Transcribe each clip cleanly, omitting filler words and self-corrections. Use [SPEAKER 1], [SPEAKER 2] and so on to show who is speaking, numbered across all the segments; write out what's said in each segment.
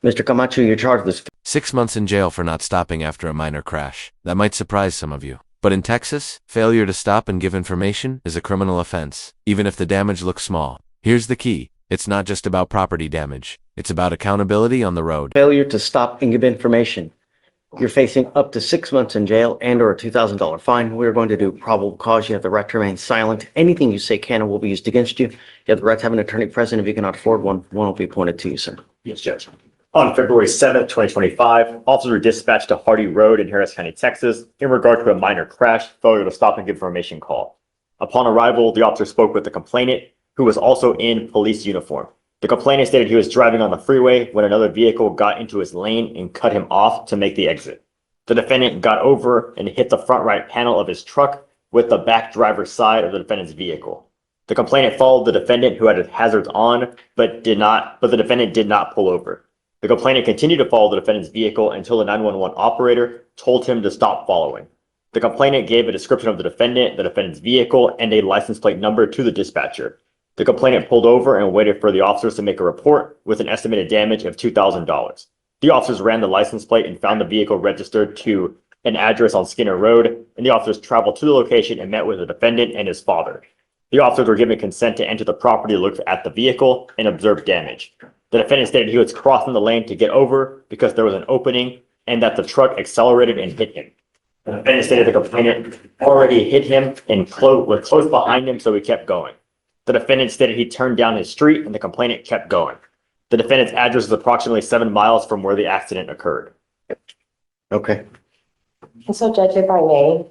[SPEAKER 1] Mr. Camacho, you're charged with
[SPEAKER 2] 6 months in jail for not stopping after a minor crash. That might surprise some of you. But in Texas, failure to stop and give information is a criminal offense, even if the damage looks small. Here's the key. It's not just about property damage. It's about accountability on the road.
[SPEAKER 1] failure to stop and give information. You're facing up to 6 months in jail and or a $2,000 fine. We're going to do probable cause. You have the right to remain silent. Anything you say can and will be used against you. You have the right to have an attorney present. If you cannot afford one will be appointed to you, sir.
[SPEAKER 3] Yes, Judge. On February 7th, 2025, officers were dispatched to Hardy Road in Harris County, Texas, in regard to a minor crash, failure to stop and give information call. Upon arrival, the officer spoke with the complainant, who was also in police uniform. The complainant stated he was driving on the freeway when another vehicle got into his lane and cut him off to make the exit. The defendant got over and hit the front right panel of his truck with the back driver's side of the defendant's vehicle. The complainant followed the defendant, who had his hazards on, but the defendant did not pull over. The complainant continued to follow the defendant's vehicle until the 911 operator told him to stop following. The complainant gave a description of the defendant's vehicle, and a license plate number to the dispatcher. The complainant pulled over and waited for the officers to make a report with an estimated damage of $2,000. The officers ran the license plate and found the vehicle registered to an address on Skinner Road, and the officers traveled to the location and met with the defendant and his father. The officers were given consent to enter the property to look at the vehicle and observe damage. The defendant stated he was crossing the lane to get over because there was an opening and that the truck accelerated and hit him. The defendant stated the complainant already hit him and was close behind him, so he kept going. The defendant stated he turned down his street and the complainant kept going. The defendant's address is approximately 7 miles from where the accident occurred.
[SPEAKER 1] Okay.
[SPEAKER 4] And so, Judge, if I may,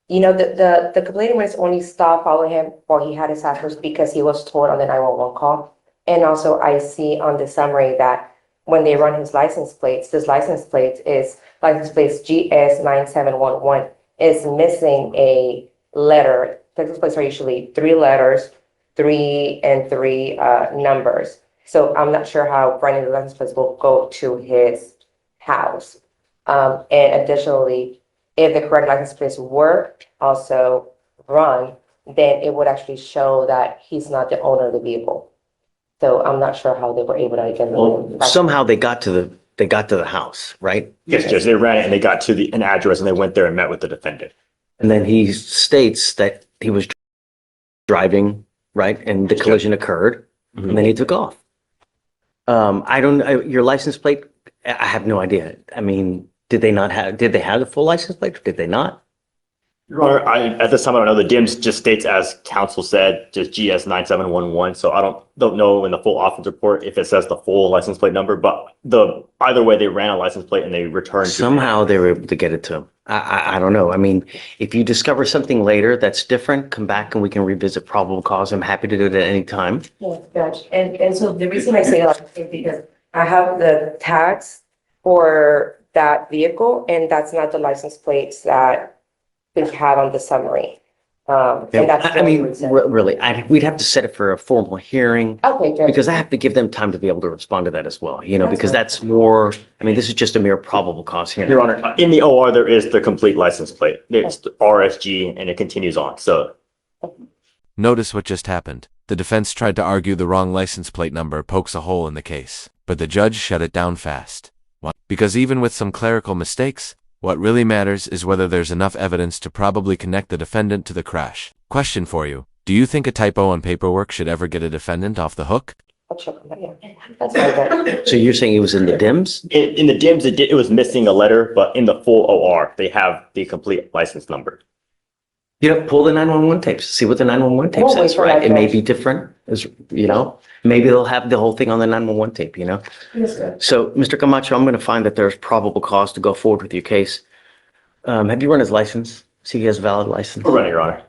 [SPEAKER 4] the complainant was only stopped following him while he had his hazards because he was told on the 911 call. And also, I see on the summary that when they run his license plates, this license plate is license plates GS9711 is missing a letter. License plates are usually 3 letters, 3 and 3 numbers. So I'm not sure how running the license plates will go to his house. And additionally, if the correct license plates were also run, then it would actually show that he's not the owner of the vehicle. So I'm not sure how they were able to identify.
[SPEAKER 1] Well, somehow they got to the house, right?
[SPEAKER 3] Yes, Judge. They ran it and they got to an address and they went there and met with the defendant.
[SPEAKER 1] And then he states that he was driving, right? And the collision occurred, and then he took off. Your license plate, I have no idea. I mean, did they have the full license plate or did they not?
[SPEAKER 3] Your Honor, at this time, I don't know. The DIMS just states, as counsel said, just GS9711. So I don't know in the full offense report if it says the full license plate number, but either way, they ran a license plate and they returned.
[SPEAKER 1] Somehow they were able to get it to him. I don't know. I mean, if you discover something later that's different, come back and we can revisit probable cause. I'm happy to do it at any time.
[SPEAKER 4] Yes, Judge. And so the reason I say that is because I have the tags for that vehicle, and that's not the license plates that we have on the summary. And that's
[SPEAKER 1] I mean, really, we'd have to set it for a formal hearing.
[SPEAKER 4] Okay, Judge.
[SPEAKER 1] Because I have to give them time to be able to respond to that as well,
[SPEAKER 4] That's
[SPEAKER 1] because
[SPEAKER 4] fine.
[SPEAKER 1] that's more, I mean, this is just a mere probable cause hearing.
[SPEAKER 3] Your Honor, in the OR, there is the complete license plate. It's the RSG and it continues on. So
[SPEAKER 2] Notice what just happened. The defense tried to argue the wrong license plate number pokes a hole in the case, but the judge shut it down fast. Why? Because even with some clerical mistakes, what really matters is whether there's enough evidence to probably connect the defendant to the crash. Question for you. Do you think a typo on paperwork should ever get a defendant off the hook?
[SPEAKER 4] I'll check on that, yeah. That's fine, Judge.
[SPEAKER 1] So you're saying it was in the DIMS?
[SPEAKER 3] in the DIMS, it was missing a letter, but in the full OR, they have the complete license number.
[SPEAKER 1] Pull the 911 tapes, see what the 911 tape
[SPEAKER 4] We'll wait
[SPEAKER 1] says,
[SPEAKER 4] for
[SPEAKER 1] right?
[SPEAKER 4] that,
[SPEAKER 1] It may
[SPEAKER 4] Judge.
[SPEAKER 1] be different, maybe they'll have the whole thing on the 911 tape,
[SPEAKER 4] Yes, Judge.
[SPEAKER 1] So, Mr. Camacho, I'm going to find that there's probable cause to go forward with your case. Have you run his license? See, he has a valid license.
[SPEAKER 3] We're running, Your Honor.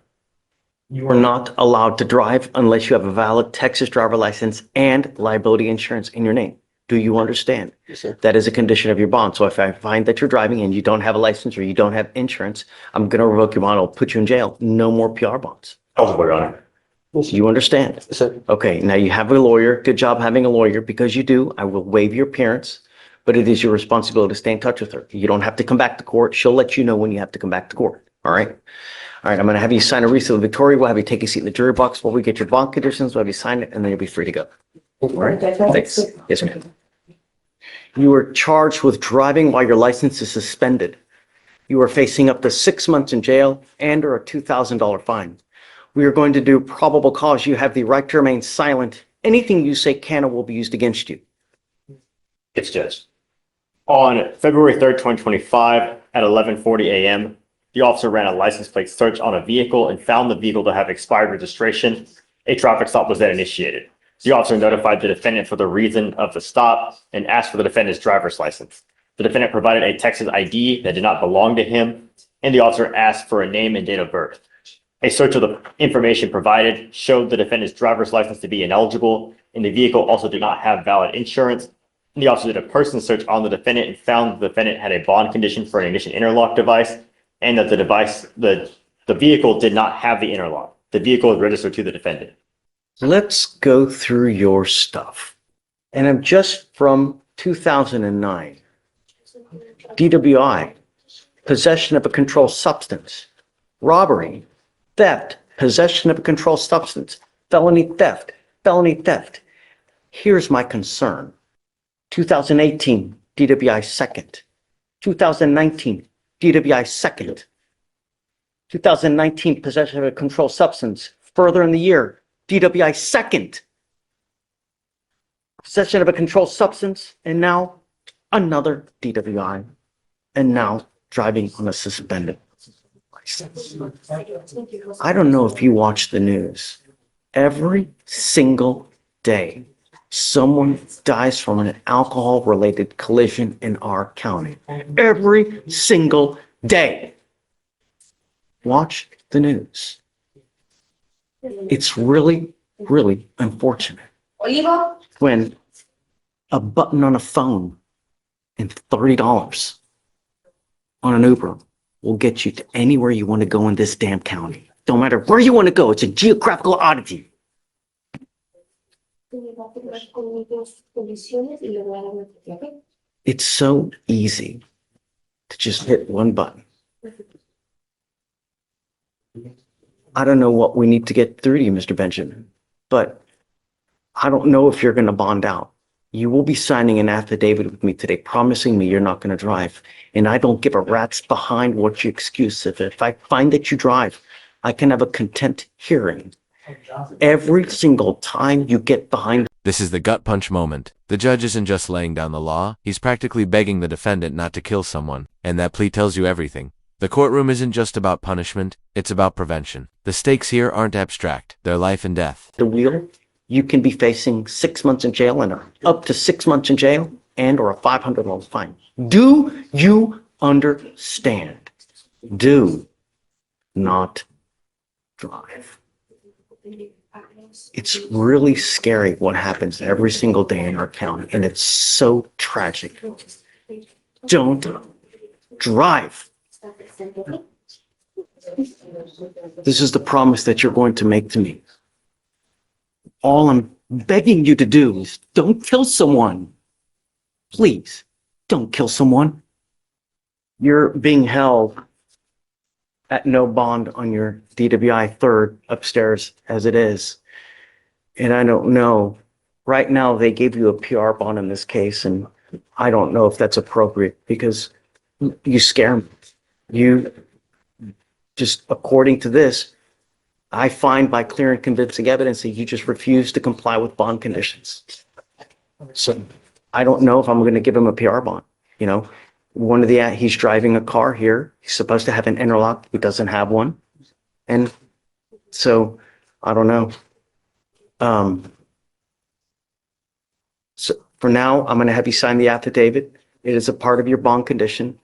[SPEAKER 1] You are not allowed to drive unless you have a valid Texas driver license and liability insurance in your name. Do you understand?
[SPEAKER 3] Yes, sir.
[SPEAKER 1] That is a condition of your bond. So if I find that you're driving and you don't have a license or you don't have insurance, I'm going to revoke your bond. I'll put you in jail. No more PR bonds.
[SPEAKER 3] Also, Your Honor.
[SPEAKER 1] You understand?
[SPEAKER 3] Yes, sir.
[SPEAKER 1] Okay, now you have a lawyer. Good job having a lawyer. Because you do, I will waive your appearance, but it is your responsibility to stay in touch with her. You don't have to come back to court. She'll let you know when you have to come back to court. All right? All right, I'm going to have you sign a receipt of Victoria. We'll have you take a seat in the jury box while we get your bond conditions. We'll have you sign it, and then you'll be free to go. All right?
[SPEAKER 4] Judge,
[SPEAKER 1] Thanks. Yes, ma'am. You are charged with driving while your license is suspended. You are facing up to 6 months in jail and or a $2,000 fine. We are going to do probable cause. You have the right to remain silent. Anything you say can or will be used against you.
[SPEAKER 3] It's Judge. On February 3rd, 2025, at 11:40 a.m., the officer ran a license plate search on a vehicle and found the vehicle to have expired registration. A traffic stop was then initiated. The officer notified the defendant for the reason of the stop and asked for the defendant's driver's license. The defendant provided a Texas ID that did not belong to him, and the officer asked for a name and date of birth. A search of the information provided showed the defendant's driver's license to be ineligible, and the vehicle also did not have valid insurance. And the officer did a person search on the defendant and found the defendant had a bond condition for an ignition interlock device, and that the vehicle did not have the interlock. The vehicle is registered to the defendant.
[SPEAKER 1] Let's go through your stuff. And I'm just from 2009. DWI, possession of a controlled substance, robbery, theft, possession of a controlled substance, felony theft, felony theft. Here's my concern. 2018, DWI second. 2019, DWI second. 2019, possession of a controlled substance. Further in the year, DWI second. Possession of a controlled substance, and now another DWI, and now driving on a suspended license. I don't know if you watch the news. Every single day, someone dies from an alcohol-related collision in our county. Every single day. Watch the news. It's really, really unfortunate when a button on a phone and $30 on an Uber will get you to anywhere you want to go in this damn county. Don't matter where you want to go. It's a geographical oddity. It's so easy to just hit one button. I don't know what we need to get through to you, Mr. Benjamin, but I don't know if you're going to bond out. You will be signing an affidavit with me today, promising me you're not going to drive. And I don't give a rat's behind what your excuse is. If I find that you drive, I can have a contempt hearing. Every single time you get behind.
[SPEAKER 2] This is the gut punch moment. The judge isn't just laying down the law, he's practically begging the defendant not to kill someone, and that plea tells you everything. The courtroom isn't just about punishment, it's about prevention. The stakes here aren't abstract, they're life and death.
[SPEAKER 1] The wheel, you can be facing 6 months in jail and up to 6 months in jail and or a $500 fine. Do you understand? Do not drive. It's really scary what happens every single day in our county, and it's so tragic. Don't drive. This is the promise that you're going to make to me. All I'm begging you to do is don't kill someone. Please, don't kill someone. You're being held at no bond on your DWI third upstairs as it is. And I don't know. Right now, they gave you a PR bond in this case, and I don't know if that's appropriate because you scare me. You just, according to this, I find by clear and convincing evidence that you just refuse to comply with bond conditions. So I don't know if I'm going to give him a PR bond. You know, he's driving a car here. He's supposed to have an interlock. He doesn't have one. And so I don't know. So for now, I'm going to have you sign the affidavit. It is a part of your bond condition.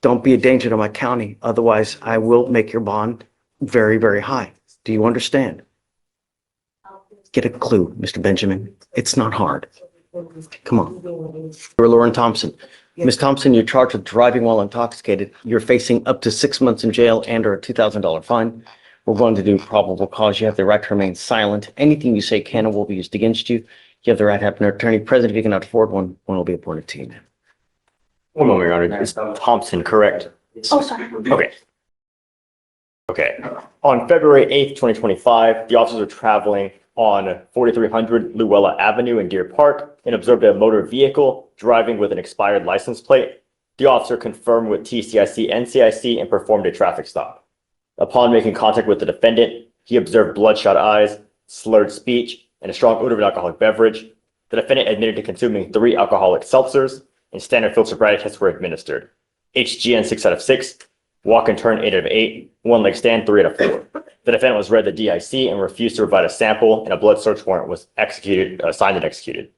[SPEAKER 1] Don't be a danger to my county. Otherwise, I will make your bond very, very high. Do you understand? Get a clue, Mr. Benjamin. It's not hard. Come on. You're Lauren Thompson. Ms. Thompson, you're charged with driving while intoxicated. You're facing up to 6 months in jail and or a $2,000 fine. We're going to do probable cause. You have the right to remain silent. Anything you say can and will be used against you. You have the right to have an attorney present. If you cannot afford one, one will be appointed to you.
[SPEAKER 3] One moment, Your Honor. It's Thompson, correct?
[SPEAKER 4] Oh, sorry.
[SPEAKER 3] Okay. On February 8th, 2025, the officers are traveling on 4300 Luella Avenue in Deer Park. and observed a motor vehicle driving with an expired license plate. The officer confirmed with TCIC and CIC and performed a traffic stop. Upon making contact with the defendant, he observed bloodshot eyes, slurred speech, and a strong odor of an alcoholic beverage. The defendant admitted to consuming 3 alcoholic seltzers, and standard field sobriety tests were administered. HGN 6 out of 6, walk and turn 8 out of 8, one leg stand 3 out of 4. The defendant was read the DIC and refused to provide a sample, and a blood search warrant was signed and executed.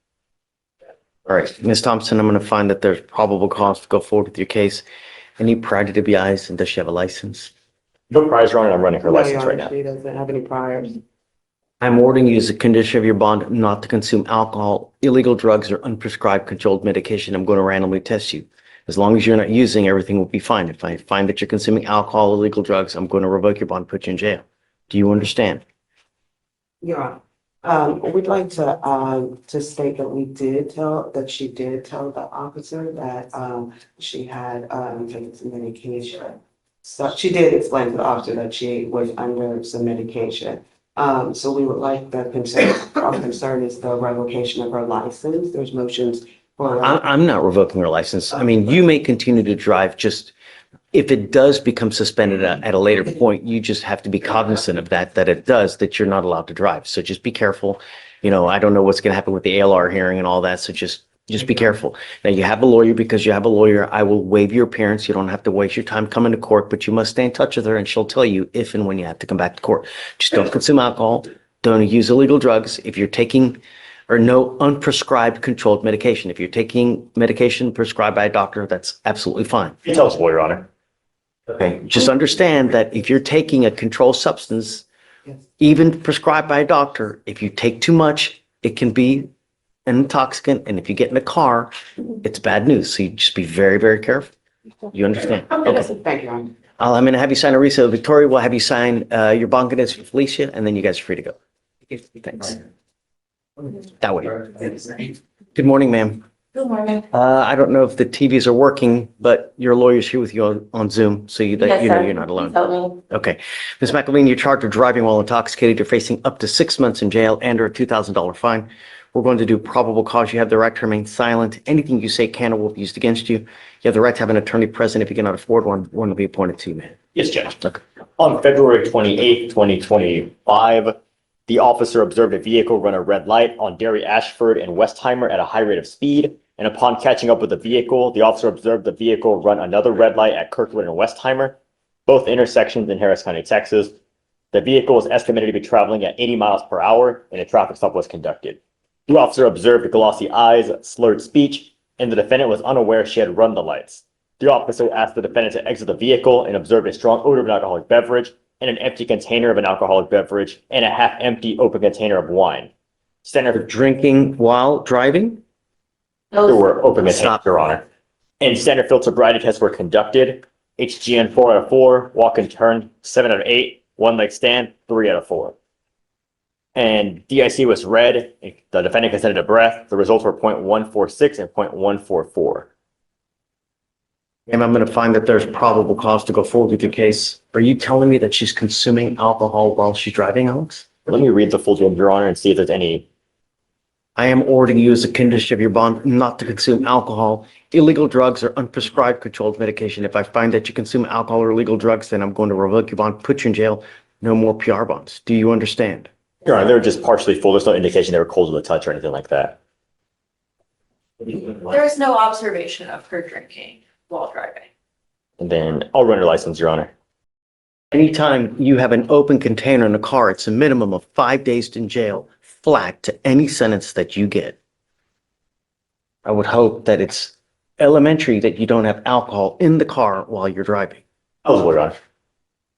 [SPEAKER 1] All right, Ms. Thompson, I'm going to find that there's probable cause to go forward with your case. Any prior to DBIs, and does she have a license?
[SPEAKER 3] No priors, Your Honor, and I'm running her
[SPEAKER 5] No,
[SPEAKER 3] license
[SPEAKER 5] Your
[SPEAKER 3] right
[SPEAKER 5] Honor,
[SPEAKER 3] now.
[SPEAKER 5] she doesn't have any priors.
[SPEAKER 1] I'm ordering you as a condition of your bond not to consume alcohol, illegal drugs, or unprescribed controlled medication. I'm going to randomly test you. As long as you're not using, everything will be fine. If I find that you're consuming alcohol, illegal drugs, I'm going to revoke your bond, put you in jail. Do you understand?
[SPEAKER 5] Your Honor, we'd like to state that she did tell the officer that, she had, taken some medication. So she did explain to the officer that she was under some medication. So we would like our concern is the revocation of her license. There's motions for.
[SPEAKER 1] I'm not revoking her license. I mean, you may continue to drive, just if it does become suspended at a later point, you just have to be cognizant of that it does, that you're not allowed to drive. So just be careful. You know, I don't know what's going to happen with the ALR hearing and all that. So just be careful. Now, you have a lawyer. Because you have a lawyer, I will waive your appearance. You don't have to waste your time coming to court, but you must stay in touch with her and she'll tell you if and when you have to come back to court. Just don't consume alcohol. Don't use illegal drugs. If you're taking or no unprescribed controlled medication. If you're taking medication prescribed by a doctor, that's absolutely fine.
[SPEAKER 3] It's eligible, Your Honor.
[SPEAKER 1] Okay, just understand that if you're taking a controlled substance,
[SPEAKER 5] Yes.
[SPEAKER 1] even prescribed by a doctor, if you take too much, it can be an intoxicant. And if you get in a car, it's bad news. So you just be very, very careful. You understand? Okay.
[SPEAKER 5] Thank you, Your Honor.
[SPEAKER 1] I'm going to have you sign a receipt. Victoria will have you sign your bond conditions for Felicia, and then you guys are free to go. Thanks. That way. Good morning, ma'am.
[SPEAKER 6] Good morning.
[SPEAKER 1] I don't know if the TVs are working, but your lawyer's here with you on Zoom, so you know you're not alone.
[SPEAKER 6] Help me.
[SPEAKER 1] Okay. Ms. McElveen, you're charged with driving while intoxicated. You're facing up to 6 months in jail and or a $2,000 fine. We're going to do probable cause. You have the right to remain silent. Anything you say can or will be used against you. You have the right to have an attorney present. If you cannot afford one will be appointed to you, man.
[SPEAKER 3] Yes, Judge.
[SPEAKER 1] Okay.
[SPEAKER 3] On February 28th, 2025, the officer observed a vehicle run a red light on Derry Ashford and Westheimer at a high rate of speed. And upon catching up with the vehicle, the officer observed the vehicle run another red light at Kirkwood and Westheimer, both intersections in Harris County, Texas. The vehicle was estimated to be traveling at 80 miles per hour, and a traffic stop was conducted. The officer observed glossy eyes, slurred speech, and the defendant was unaware she had run the lights. The officer asked the defendant to exit the vehicle and observed a strong odor of an alcoholic beverage and an empty container of an alcoholic beverage and a half-empty open container of wine.
[SPEAKER 1] For drinking while driving?
[SPEAKER 3] There were open containers,
[SPEAKER 1] Stop.
[SPEAKER 3] Your Honor. And standard field sobriety tests were conducted. HGN 4 out of 4, walk and turn 7 out of 8, one leg stand 3 out of 4. And DIC was read. The defendant consented to breath. The results were 0.146 and 0.144.
[SPEAKER 1] And I'm going to find that there's probable cause to go forward with your case. Are you telling me that she's consuming alcohol while she's driving, Alex?
[SPEAKER 3] Let me read the full judgment, Your Honor, and see if there's any.
[SPEAKER 1] I am ordering you as a condition of your bond not to consume alcohol, illegal drugs, or unprescribed controlled medication. If I find that you consume alcohol or illegal drugs, then I'm going to revoke your bond, put you in jail. No more PR bonds. Do you understand?
[SPEAKER 3] Your Honor, they were just partially full. There's no indication they were cold to the touch or anything like that.
[SPEAKER 6] There is no observation of her drinking while driving.
[SPEAKER 3] And then I'll run your license, Your Honor.
[SPEAKER 1] Anytime you have an open container in a car, it's a minimum of 5 days in jail, flat to any sentence that you get. I would hope that it's elementary that you don't have alcohol in the car while you're driving.
[SPEAKER 3] Eligible, Your Honor.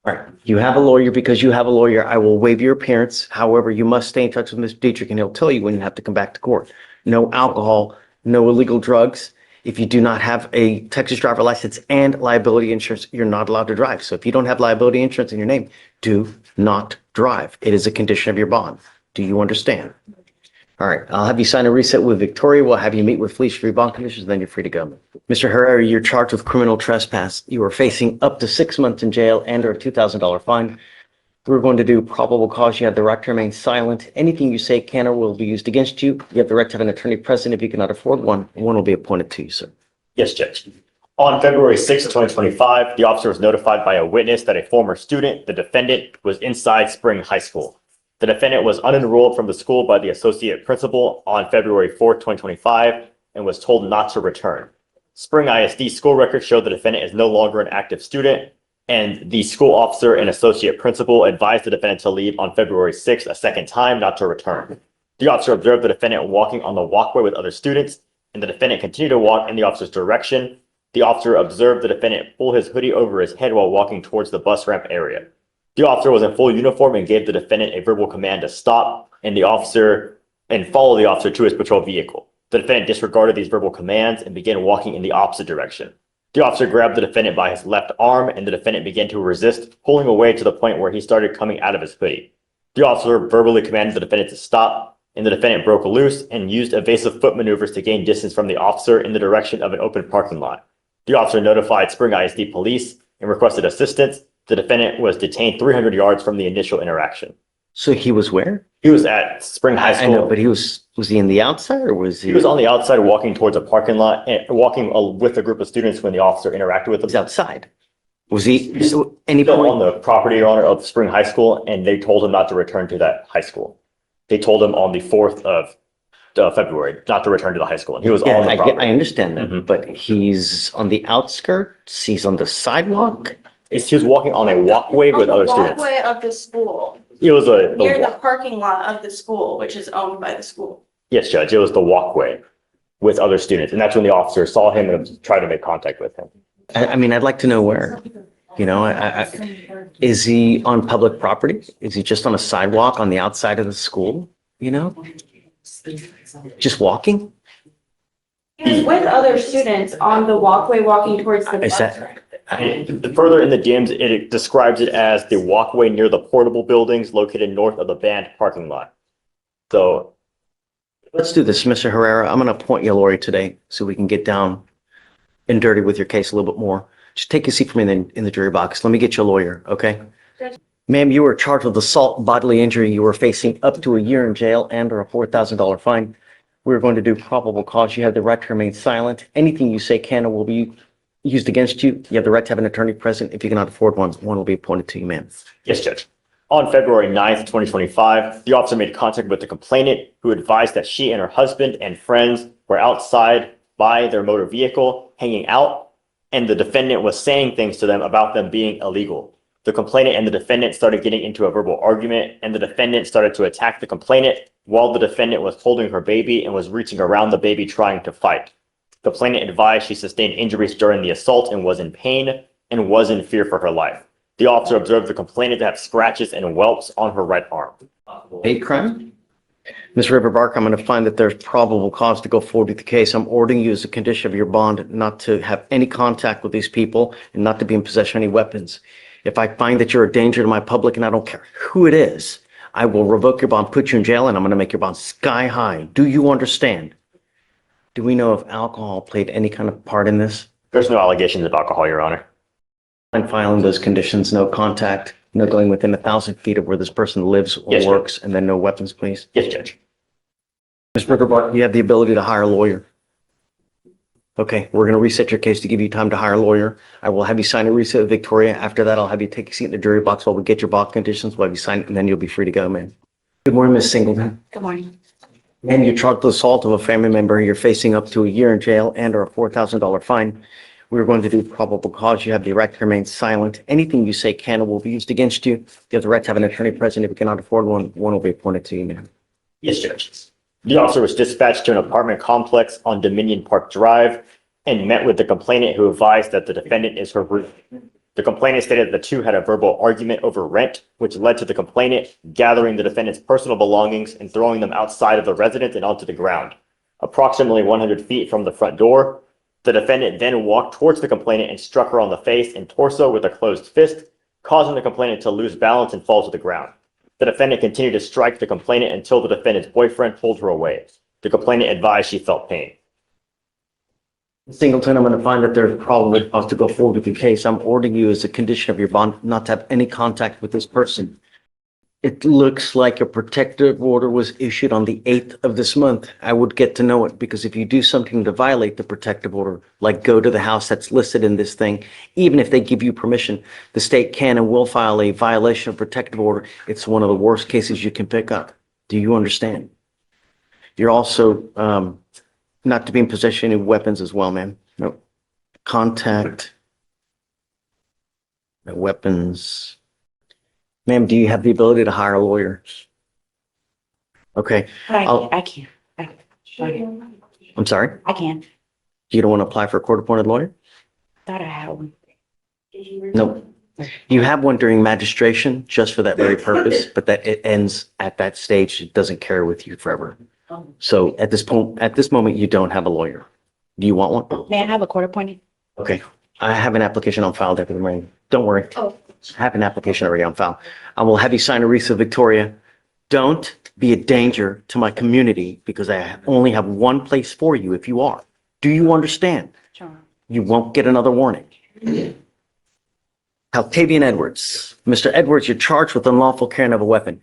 [SPEAKER 1] All right. You have a lawyer. Because you have a lawyer, I will waive your appearance. However, you must stay in touch with Mr. Dietrich and he'll tell you when you have to come back to court. No alcohol, no illegal drugs. If you do not have a Texas driver license and liability insurance, you're not allowed to drive. So if you don't have liability insurance in your name, do not drive. It is a condition of your bond. Do you understand? All right. I'll have you sign a reset with Victoria. We'll have you meet with Felicia for your bond conditions, then you're free to go. Mr. Herrera, you're charged with criminal trespass. You are facing up to 6 months in jail and or a $2,000 fine. We're going to do probable cause. You have the right to remain silent. Anything you say can or will be used against you. You have the right to have an attorney present if you cannot afford one. One will be appointed to you, sir.
[SPEAKER 3] Yes, Judge. On February 6th, 2025, the officer was notified by a witness that a former student, the defendant, was inside Spring High School. The defendant was unenrolled from the school by the associate principal on February 4th, 2025, and was told not to return. Spring ISD school records show the defendant is no longer an active student, and the school officer and associate principal advised the defendant to leave on February 6th a second time, not to return. The officer observed the defendant walking on the walkway with other students, and the defendant continued to walk in the officer's direction. The officer observed the defendant pull his hoodie over his head while walking towards the bus ramp area. The officer was in full uniform and gave the defendant a verbal command to stop and follow the officer to his patrol vehicle. The defendant disregarded these verbal commands and began walking in the opposite direction. The officer grabbed the defendant by his left arm, and the defendant began to resist, pulling away to the point where he started coming out of his hoodie. The officer verbally commanded the defendant to stop, and the defendant broke loose and used evasive foot maneuvers to gain distance from the officer in the direction of an open parking lot. The officer notified Spring ISD police and requested assistance. The defendant was detained 300 yards from the initial interaction.
[SPEAKER 1] So he was where?
[SPEAKER 3] He was at Spring High
[SPEAKER 1] I
[SPEAKER 3] School.
[SPEAKER 1] know, but was he in the outside or was he?
[SPEAKER 3] He was on the outside walking towards a parking lot and walking with a group of students when the officer interacted with
[SPEAKER 1] He's
[SPEAKER 3] him.
[SPEAKER 1] outside. Was he, so any
[SPEAKER 3] Still on
[SPEAKER 1] point?
[SPEAKER 3] the property, Your Honor, of Spring High School, and they told him not to return to that high school. They told him on the 4th of February not to return to the high school, and he was
[SPEAKER 1] Yeah,
[SPEAKER 3] on the
[SPEAKER 1] I
[SPEAKER 3] property.
[SPEAKER 1] understand that,
[SPEAKER 3] Mhm.
[SPEAKER 1] but he's on the outskirts, he's on the sidewalk.
[SPEAKER 3] He was walking on a walkway with other students.
[SPEAKER 6] Walkway of the school,
[SPEAKER 3] It was
[SPEAKER 6] near the parking lot of the school, which is owned by the school.
[SPEAKER 3] yes, Judge, it was the walkway with other students, and that's when the officer saw him and tried to make contact with him.
[SPEAKER 1] I mean, I'd like to know where, you know, is he on public property? Is he just on a sidewalk on the outside of the school, you know? Just walking?
[SPEAKER 6] He was with other students on the walkway walking towards the
[SPEAKER 1] Is
[SPEAKER 6] bus.
[SPEAKER 1] that,
[SPEAKER 3] Further in the DMs, it describes it as the walkway near the portable buildings located north of the band parking lot. So,
[SPEAKER 1] let's do this, Mr. Herrera. I'm gonna appoint you a lawyer today so we can get down and dirty with your case a little bit more. Just take a seat for me in the jury box. Let me get you a lawyer, okay? Ma'am, you were charged with assault and bodily injury. You were facing up to a year in jail and or a $4,000 fine. We're going to do probable cause. You have the right to remain silent. Anything you say can or will be used against you. You have the right to have an attorney present. If you cannot afford one, one will be appointed to you, ma'am.
[SPEAKER 3] yes, Judge. On February 9th, 2025, the officer made contact with the complainant, who advised that she and her husband and friends were outside by their motor vehicle, hanging out, and the defendant was saying things to them about them being illegal. The complainant and the defendant started getting into a verbal argument, and the defendant started to attack the complainant while the defendant was holding her baby and was reaching around the baby trying to fight. The complainant advised she sustained injuries during the assault and was in pain and was in fear for her life. The officer observed the complainant to have scratches and whelps on her right arm.
[SPEAKER 1] Hate crime? Ms. Riverbark, I'm going to find that there's probable cause to go forward with the case. I'm ordering you as a condition of your bond not to have any contact with these people and not to be in possession of any weapons. If I find that you're a danger to my public, and I don't care who it is, I will revoke your bond, put you in jail, and I'm going to make your bond sky high. Do you understand? Do we know if alcohol played any kind of part in this?
[SPEAKER 3] There's no allegations of alcohol, Your Honor.
[SPEAKER 1] And filing those conditions, no contact, no going within 1,000 feet of where this person lives or
[SPEAKER 3] Yes, sir.
[SPEAKER 1] works, and then no weapons, please.
[SPEAKER 3] Yes, Judge.
[SPEAKER 1] Ms. Riverbark, you have the ability to hire a lawyer. Okay, we're going to reset your case to give you time to hire a lawyer. I will have you sign a reset with Victoria. After that, I'll have you take a seat in the jury box while we get your bond conditions. We'll have you sign it, and then you'll be free to go, man. Good morning, Ms. Singleton.
[SPEAKER 6] Good morning.
[SPEAKER 1] And you're charged with assault of a family member. You're facing up to a year in jail and or a $4,000 fine. We're going to do probable cause. You have the right to remain silent. Anything you say can or will be used against you. You have the right to have an attorney present. If you cannot afford one, one will be appointed to you, ma'am.
[SPEAKER 3] Yes, Judge. The officer was dispatched to an apartment complex on Dominion Park Drive and met with the complainant, who advised that the defendant is her roommate. The complainant stated that the two had a verbal argument over rent, which led to the complainant gathering the defendant's personal belongings and throwing them outside of the residence and onto the ground. Approximately 100 feet from the front door, the defendant then walked towards the complainant and struck her on the face and torso with a closed fist, causing the complainant to lose balance and fall to the ground. The defendant continued to strike the complainant until the defendant's boyfriend pulled her away. The complainant advised she felt pain.
[SPEAKER 1] Singleton, I'm going to find that there's probable cause to go forward with your case. I'm ordering you as a condition of your bond not to have any contact with this person. It looks like a protective order was issued on the 8th of this month. I would get to know it because if you do something to violate the protective order, like go to the house that's listed in this thing, even if they give you permission, the state can and will file a violation of protective order. It's one of the worst cases you can pick up. Do you understand? You're also not to be in possession of weapons as well, ma'am. No. Contact. No weapons. Ma'am, do you have the ability to hire a lawyer? Okay,
[SPEAKER 7] I can.
[SPEAKER 1] I'm sorry.
[SPEAKER 7] I can.
[SPEAKER 1] You don't want to apply for a court-appointed lawyer?
[SPEAKER 7] Thought I had one.
[SPEAKER 1] No. You have one during magistration just for that very purpose, but that it ends at that stage. It doesn't carry with you forever. So at this moment, you don't have a lawyer. Do you want one?
[SPEAKER 7] May I have a court appointed?
[SPEAKER 1] Okay. I have an application on file, Deputy Mayor. Don't worry.
[SPEAKER 7] Oh.
[SPEAKER 1] I have an application already on file. I will have you sign a Risa Victoria. Don't be a danger to my community because I only have one place for you if you are. Do you understand?
[SPEAKER 7] Sure.
[SPEAKER 1] You won't get another warning. Haltavian Edwards. Mr. Edwards, you're charged with unlawful carrying of a weapon.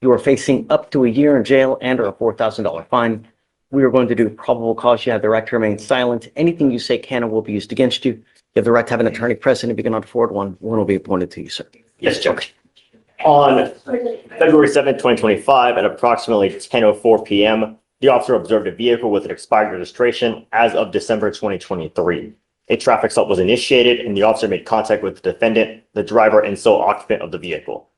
[SPEAKER 1] You are facing up to a year in jail and or a $4,000 fine. We are going to do probable cause. You have the right to remain silent. Anything you say can and will be used against you. You have the right to have an attorney present if you cannot afford one. One will be appointed to you, sir.
[SPEAKER 3] Yes, Judge. On February 7th, 2025, at approximately 10:04 p.m., the officer observed a vehicle with an expired registration as of December 2023. A traffic stop was initiated and the officer made contact with the defendant, the driver, and sole occupant of the vehicle.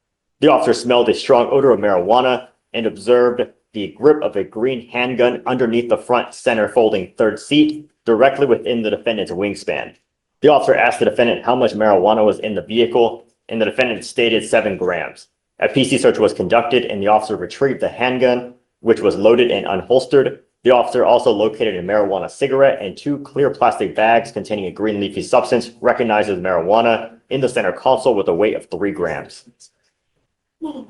[SPEAKER 3] The officer smelled a strong odor of marijuana and observed the grip of a green handgun underneath the front center folding third seat directly within the defendant's wingspan. The officer asked the defendant how much marijuana was in the vehicle, and the defendant stated 7 grams. A PC search was conducted, and the officer retrieved the handgun, which was loaded and unholstered. The officer also located a marijuana cigarette and 2 clear plastic bags containing a green leafy substance recognized as marijuana in the center console with a weight of 3 grams.
[SPEAKER 1] All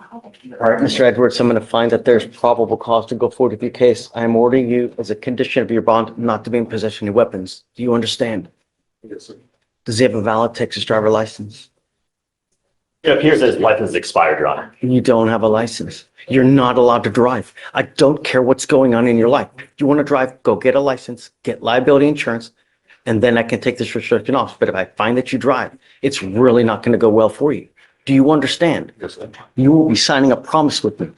[SPEAKER 1] right, Mr. Edwards, I'm going to find that there's probable cause to go forward with your case. I am ordering you as a condition of your bond not to be in possession of weapons. Do you understand?
[SPEAKER 3] Yes, sir.
[SPEAKER 1] Does he have a valid Texas driver license?
[SPEAKER 3] It appears that his license is expired, Your Honor.
[SPEAKER 1] You don't have a license. You're not allowed to drive. I don't care what's going on in your life. If you want to drive, go get a license, get liability insurance, and then I can take this restriction off. But if I find that you drive, it's really not going to go well for you. Do you understand?
[SPEAKER 3] Yes, sir.
[SPEAKER 1] You will be signing a promise with me.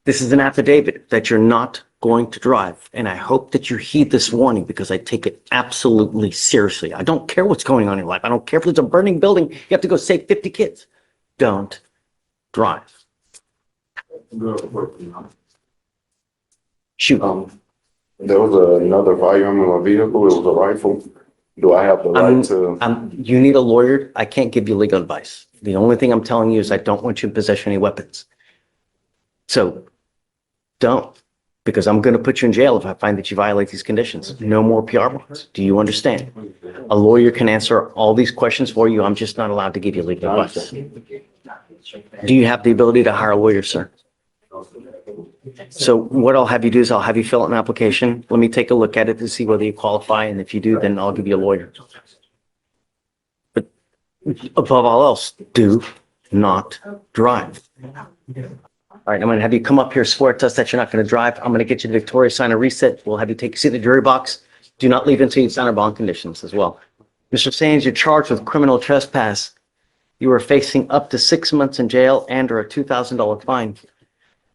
[SPEAKER 1] This is an affidavit that you're not going to drive. And I hope that you heed this warning because I take it absolutely seriously. I don't care what's going on in your life. I don't care if there's a burning building. You have to go save 50 kids. Don't drive. Shoot.
[SPEAKER 8] There was another firearm in my vehicle. It was a rifle. Do I have the right to?
[SPEAKER 1] You need a lawyer. I can't give you legal advice. The only thing I'm telling you is I don't want you in possession of any weapons. So don't, because I'm going to put you in jail if I find that you violate these conditions. No more PR bonds. Do you understand? A lawyer can answer all these questions for you. I'm just not allowed to give you legal advice. Do you have the ability to hire a lawyer, sir? So what I'll have you do is I'll have you fill out an application. Let me take a look at it to see whether you qualify. And if you do, then I'll give you a lawyer. But above all else, do not drive. All right, I'm going to have you come up here, swear to us that you're not going to drive. I'm going to get you to Victoria, sign a reset. We'll have you take a seat in the jury box. Do not leave until you sign our bond conditions as well. Mr. Sains, you're charged with criminal trespass. You are facing up to 6 months in jail and or a $2,000 fine.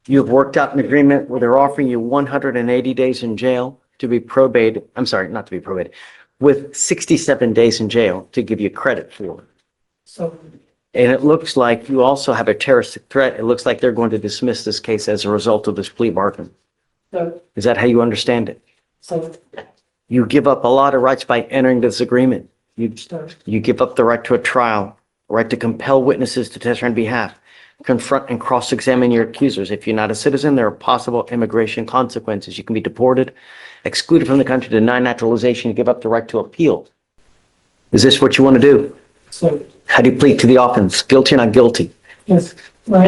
[SPEAKER 1] You have worked out an agreement where they're offering you 180 days in jail to be probated. I'm sorry, not to be probated, with 67 days in jail to give you credit for. And it looks like you also have a terroristic threat. It looks like they're going to dismiss this case as a result of this plea bargain. Is that how you understand it? You give up a lot of rights by entering this agreement. You give up the right to a trial, right to compel witnesses to testify on behalf, confront and cross-examine your accusers. If you're not a citizen, there are possible immigration consequences. You can be deported, excluded from the country, denied naturalization, you give up the right to appeal. Is this what you want to do? How do you plead to the offense? Guilty or not guilty?
[SPEAKER 9] Yes. I'm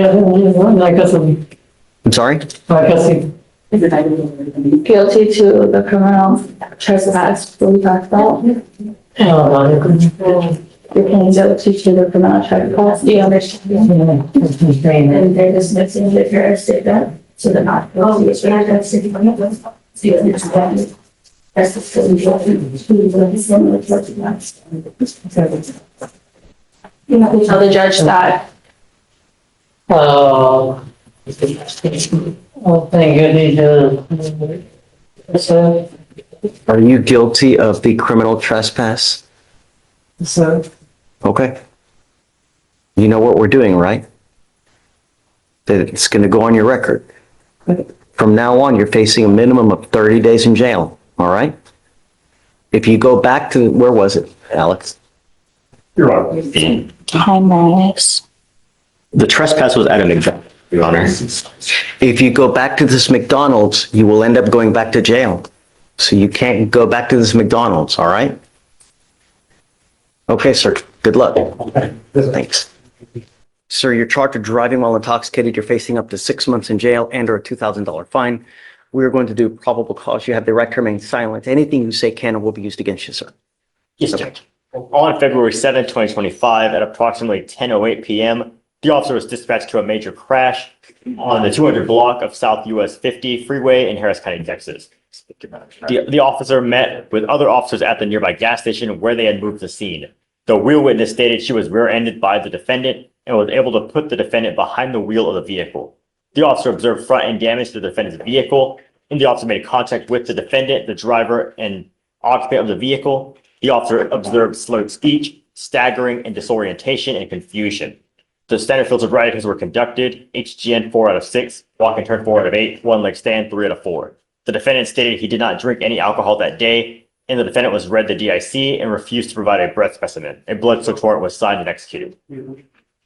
[SPEAKER 1] sorry?
[SPEAKER 10] Guilty to the criminal trespass we talked about.
[SPEAKER 9] You're paying guilty to the criminal trespass, do you understand? And they're dismissing the first statement, so they're not guilty. So that's the point. So you understand? That's the silly judgment. Similar judgments.
[SPEAKER 6] You have to tell the judge that.
[SPEAKER 9] Oh, thank you, so,
[SPEAKER 1] Are you guilty of the criminal trespass?
[SPEAKER 9] so,
[SPEAKER 1] Okay. You know what we're doing, right? That it's going to go on your record. From now on, you're facing a minimum of 30 days in jail, all right? If you go back to, where was it, Alex?
[SPEAKER 3] Your Honor.
[SPEAKER 7] Time rise.
[SPEAKER 3] The trespass was at a McDonald's, Your Honor.
[SPEAKER 1] If you go back to this McDonald's, you will end up going back to jail. So you can't go back to this McDonald's, all right? Okay, sir. Good luck. Thanks. Sir, you're charged with driving while intoxicated. You're facing up to 6 months in jail and/or a $2,000 fine. We are going to do probable cause. You have the right to remain silent. Anything you say can and will be used against you, sir.
[SPEAKER 3] Yes, Judge. On February 7th, 2025, at approximately 10:08 p.m., the officer was dispatched to a major crash on the 200 block of South US 50 freeway in Harris County, Texas. The officer met with other officers at the nearby gas station where they had moved the scene. The wheel witness stated she was rear-ended by the defendant and was able to put the defendant behind the wheel of the vehicle. The officer observed front-end damage to the defendant's vehicle, and the officer made contact with the defendant, the driver, and occupant of the vehicle. The officer observed slurred speech, staggering, and disorientation and confusion. The standard filtered riot tests were conducted, HGN 4 out of 6, walk and turn 4 out of 8, one leg stand 3 out of 4. The defendant stated he did not drink any alcohol that day, and the defendant was read the DIC and refused to provide a breath specimen. A blood search warrant was signed and executed.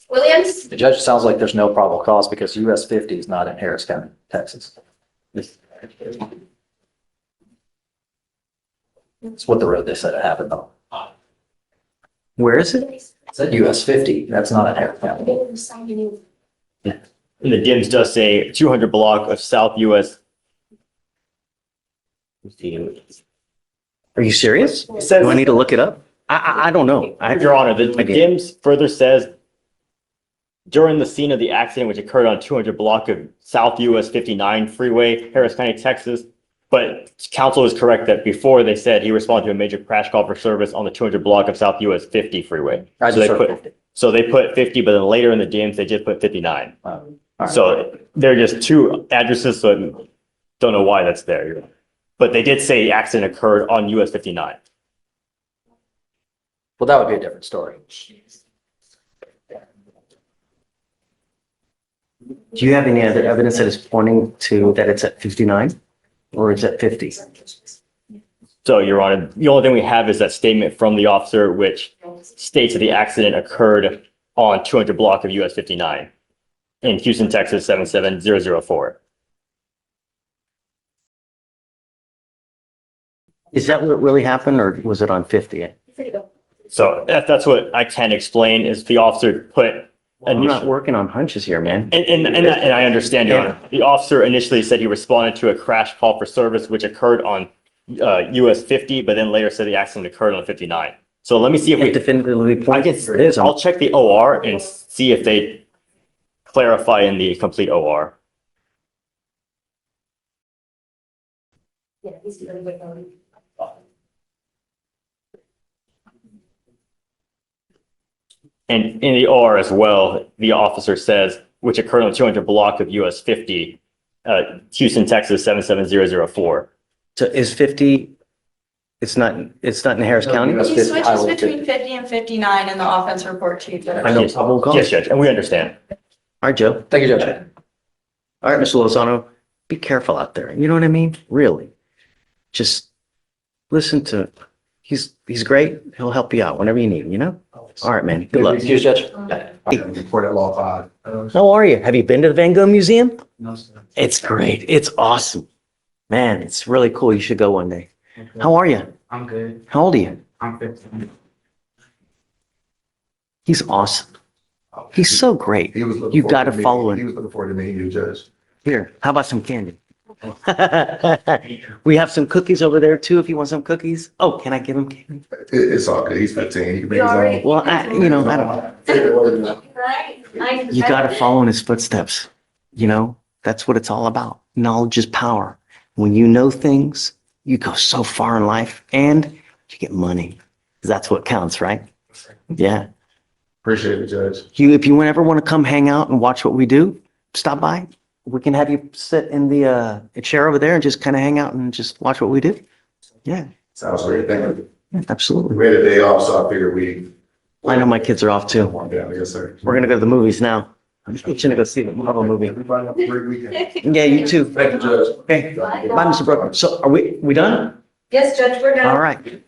[SPEAKER 6] Williams?
[SPEAKER 10] The judge sounds like there's no probable cause because US 50 is not in Harris County, Texas. It's what the road they said it happened on.
[SPEAKER 1] Where is it?
[SPEAKER 10] It said US 50, that's not in Harris County.
[SPEAKER 3] And the DIMS does say 200 block of South US.
[SPEAKER 1] Are you serious?
[SPEAKER 3] It says-
[SPEAKER 1] Do I need to look it up? I don't know.
[SPEAKER 3] Your Honor, the
[SPEAKER 1] I did.
[SPEAKER 3] DIMS further says during the scene of the accident, which occurred on 200 block of South US 59 freeway, Harris County, Texas. But counsel is correct that before they said he responded to a major crash call for service on the 200 block of South US 50 freeway.
[SPEAKER 10] I
[SPEAKER 3] So
[SPEAKER 10] just
[SPEAKER 3] they
[SPEAKER 10] heard
[SPEAKER 3] put,
[SPEAKER 10] 50.
[SPEAKER 3] so they put 50, but then later in the DIMS, they just put 59.
[SPEAKER 10] All right.
[SPEAKER 3] So they're just two addresses, so I don't know why that's there. But they did say the accident occurred on US 59.
[SPEAKER 10] Well, that would be a different story.
[SPEAKER 1] Do you have any other evidence that is pointing to that it's at 59 or it's at 50?
[SPEAKER 3] So, Your Honor, the only thing we have is that statement from the officer, which states that the accident occurred on 200 block of US 59 in Houston, Texas, 77004.
[SPEAKER 1] Is that what really happened or was it on 50?
[SPEAKER 3] So that's what I can explain is the officer put.
[SPEAKER 1] I'm not working on hunches here, man.
[SPEAKER 3] And I understand, Your Honor. The officer initially said he responded to a crash call for service, which occurred on US 50, but then later said the accident occurred on 59. So let me see if we,
[SPEAKER 1] Definitively
[SPEAKER 3] I
[SPEAKER 1] point
[SPEAKER 3] guess,
[SPEAKER 1] where it is.
[SPEAKER 3] I'll check the OR and see if they clarify in the complete OR. And in the OR as well, the officer says, which occurred on 200 block of US 50, Houston, Texas, 77004.
[SPEAKER 1] So is 50, it's not in Harris County?
[SPEAKER 10] US
[SPEAKER 6] He
[SPEAKER 10] 50
[SPEAKER 6] switches
[SPEAKER 10] highway
[SPEAKER 6] between
[SPEAKER 10] 50.
[SPEAKER 6] 50 and 59 in the offense report too.
[SPEAKER 1] I know,
[SPEAKER 3] Yes.
[SPEAKER 1] probable cause.
[SPEAKER 3] Yes, Judge, and we understand.
[SPEAKER 1] All right, Joe.
[SPEAKER 10] Thank you, Judge.
[SPEAKER 1] All right, Mr. Lozano, be careful out there. You know what I mean? Really. Just listen to, he's great. He'll help you out whenever you need, you know? All right, man. Good luck.
[SPEAKER 10] Excuse, Judge.
[SPEAKER 8] Report at law 5.
[SPEAKER 1] How are you? Have you been to the Van Gogh Museum?
[SPEAKER 8] No, sir.
[SPEAKER 1] It's great. It's awesome. Man, it's really cool. You should go one day. How are you?
[SPEAKER 11] I'm good.
[SPEAKER 1] How old are you?
[SPEAKER 11] I'm 15.
[SPEAKER 1] He's awesome. He's so great.
[SPEAKER 8] He was looking
[SPEAKER 1] You
[SPEAKER 8] forward
[SPEAKER 1] got to
[SPEAKER 8] meeting-
[SPEAKER 1] follow
[SPEAKER 8] He
[SPEAKER 1] him.
[SPEAKER 8] was looking forward to meeting you, Judge.
[SPEAKER 1] Here, how about some candy? We have some cookies over there too, if you want some cookies. Oh, can I give him candy?
[SPEAKER 8] It's all good. He's 15. He can bring his own.
[SPEAKER 1] Well, I don't, you gotta follow in his footsteps. That's what it's all about. Knowledge is power. When you know things, you go so far in life and you get money. That's what counts, right? Yeah.
[SPEAKER 8] Appreciate it, Judge.
[SPEAKER 1] If you ever want to come hang out and watch what we do, stop by. We can have you sit in the chair over there and just kind of hang out and just watch what we do. Yeah,
[SPEAKER 8] Sounds great. Thank you.
[SPEAKER 1] absolutely.
[SPEAKER 8] We had a day off, so I figured we.
[SPEAKER 1] I know my kids are off too.
[SPEAKER 8] Yeah, yes, sir.
[SPEAKER 1] We're gonna go to the movies now. I'm just gonna go see the Marvel movie.
[SPEAKER 8] Everybody have a great weekend.
[SPEAKER 1] Yeah, you too.
[SPEAKER 8] Thank you, Judge.
[SPEAKER 1] Okay, bye, Mr. Brooker. So are we done?
[SPEAKER 6] Yes, Judge, we're done.
[SPEAKER 1] All right.